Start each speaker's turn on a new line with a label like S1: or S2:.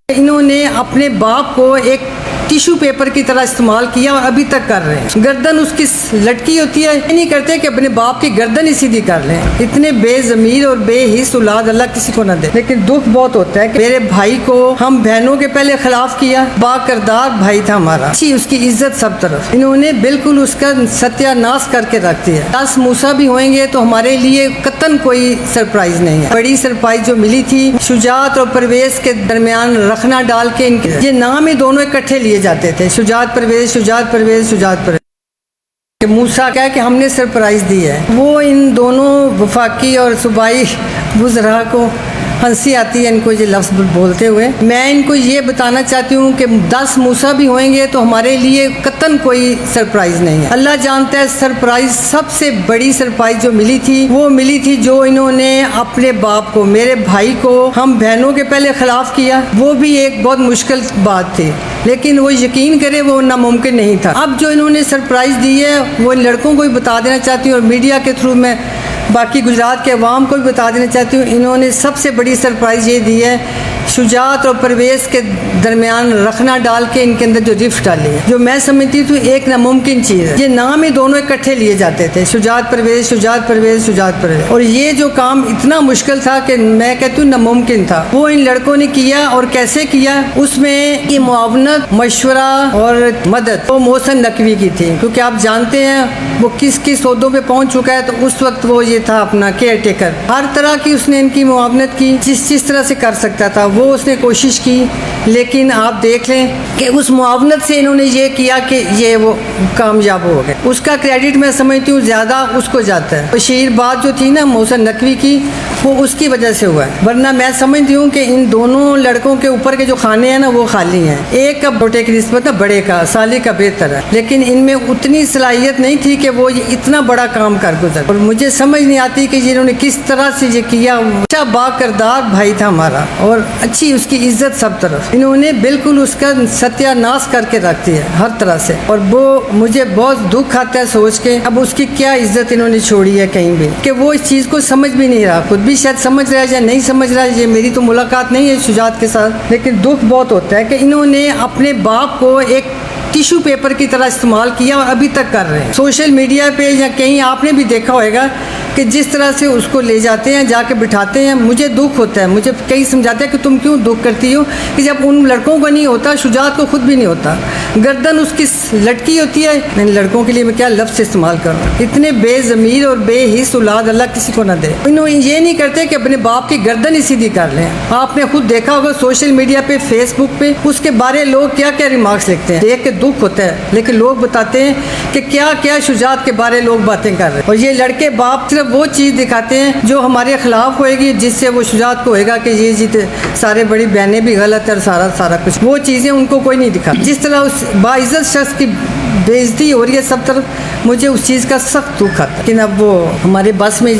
S1: इन्होंने अपने बाप को एक टिश्यू पेपर की तरह इस्तेमाल किया और अभी तक कर रहे हैं। गर्दन उसकी लटकी होती है, ये नहीं करते कि अपने बाप की गर्दन ही सीधी कर लें। इतने बेजमीर और बेहिस औलाद अल्लाह किसी को ना दे। लेकिन दुख बहुत होता है कि मेरे भाई को हम बहनों के पहले खिलाफ किया, बाकरदार भाई था हमारा, अच्छी उसकी इज्जत सब तरफ। इन्होंने बिल्कुल उसका सत्यानाश करके रख दिया। 10 मूसा भी होंगे तो हमारे लिए कतन कोई सरप्राइज नहीं है। बड़ी सरप्राइज जो मिली थी शुजात और परवेज के दरमियान रखना डाल के, इनके ये नाम ही दोनों इकट्ठे लिए जाते थे, शुजात परवेज, शुजात परवेज, शुजात परवेज। कि मूसा क्या कि हमने सरप्राइज दी है। वो इन दोनों वफाकी और सूबाई वुज़रा को हंसी आती है इनको ये लफ्ज़ बोलते हुए। मैं इनको ये बताना चाहती हूँ कि 10 मूसा भी होंगे तो हमारे लिए कतन कोई सरप्राइज नहीं है। अल्लाह जानता है सरप्राइज, सबसे बड़ी सरप्राइज जो मिली थी वो मिली थी जो इन्होंने अपने बाप को, मेरे भाई को हम बहनों के पहले खिलाफ किया। वो भी एक बहुत मुश्किल बात थी, लेकिन वो यकीन करे वो नामुमकिन नहीं था। अब जो इन्होंने सरप्राइज दी है वो इन लड़कों को भी बता देना चाहती हूँ और मीडिया के थ्रू मैं बाकी गुजरात के अवाम को भी बता देना चाहती हूँ। इन्होंने सबसे बड़ी सरप्राइज़ ये दी है, शुजात और परवेज़ के दरमियान रखना डाल के इनके अंदर जो रिफ्ट डाली है, जो मैं समझती हूँ एक नामुमकिन चीज़ है। ये नाम ही दोनों इकट्ठे लिए जाते थे, शुजात परवेज़, शुजात परवेज़, शुजात परवेज़। और ये जो काम इतना मुश्किल था कि मैं कहती हूँ नामुमकिन था, वो इन लड़कों ने किया। और कैसे किया, उसमें ये मुआवनत, मशवरा और मदद वो मोहसिन नकवी की थी, क्योंकि आप जानते हैं वो किस किस ओहदों पे पहुँच चुका है। तो उस वक्त वो ये था अपना केयर टेकर, हर तरह की उसने इनकी मुआवनत की, जिस तरह से कर सकता था वो उसने कोशिश की। लेकिन आप देख लें कि उस मुआवनत से इन्होंने ये किया कि ये वो कामयाब हो गए। उसका क्रेडिट मैं समझती हूँ ज़्यादा उसको जाता है। बशीर बात जो थी ना मोहसिन नकवी की, वो उसकी वजह से हुआ है। वरना मैं समझती हूँ कि इन दोनों लड़कों के ऊपर के जो खाने हैं ना वो खाली हैं। एक का छोटे की निस्बत ना बड़े का, साले का बेहतर है, लेकिन इनमें उतनी सलाहियत नहीं थी कि वो ये इतना बड़ा काम कर गुजर। और मुझे समझ नहीं आती कि जिन्होंने किस तरह से ये किया। अच्छा बाकरदार भाई था हमारा और अच्छी उसकी इज्जत सब तरफ। इन्होंने बिल्कुल उसका सत्यानाश करके रख दिया हर तरह से। और वो मुझे बहुत दुख आता है सोच के, अब उसकी क्या इज्जत इन्होंने छोड़ी है कहीं भी, कि वो इस चीज़ को समझ भी नहीं रहा, खुद भी शायद समझ रहा है या नहीं समझ रहा है। ये मेरी तो मुलाकात नहीं है शुजात के साथ, लेकिन दुख बहुत होता है कि इन्होंने अपने बाप को एक टिश्यू पेपर की तरह इस्तेमाल किया और अभी तक कर रहे हैं। सोशल मीडिया पे या कहीं आपने भी देखा होगा कि जिस तरह से उसको ले जाते हैं, जाके बिठाते हैं। मुझे दुख होता है, मुझे कई समझाते हैं कि तुम क्यों दुख करती हो, कि जब उन लड़कों को नहीं होता, शुजात को खुद भी नहीं होता, गर्दन उसकी लटकी होती है। इन लड़कों के लिए मैं क्या लफ्ज़ इस्तेमाल करूँ। इतने बेजमीर और बेहिस औलाद अल्लाह किसी को ना दे। इन्होंने ये नहीं करते कि अपने बाप की गर्दन ही सीधी कर लें। आपने खुद देखा होगा सोशल मीडिया पे, फेसबुक पे, उसके बारे लोग क्या क्या रिमार्क्स लिखते हैं, देख के दुख होता है। लेकिन लोग बताते हैं कि क्या क्या शुजात के बारे लोग बातें कर रहे हैं। और ये लड़के बाप सिर्फ वो चीज़ दिखाते हैं जो हमारे खिलाफ होएगी, जिससे वो शुजात को होएगा कि ये जीते सारे बड़ी बहनें भी गलत है और सारा कुछ। वो चीज़ें उनको कोई नहीं दिखा। जिस तरह उस बाइज्जत शख्स की बेइज्जती हो रही है सब तरफ, मुझे उस चीज़ का सख्त दुख आता है। लेकिन अब वो हमारे बस में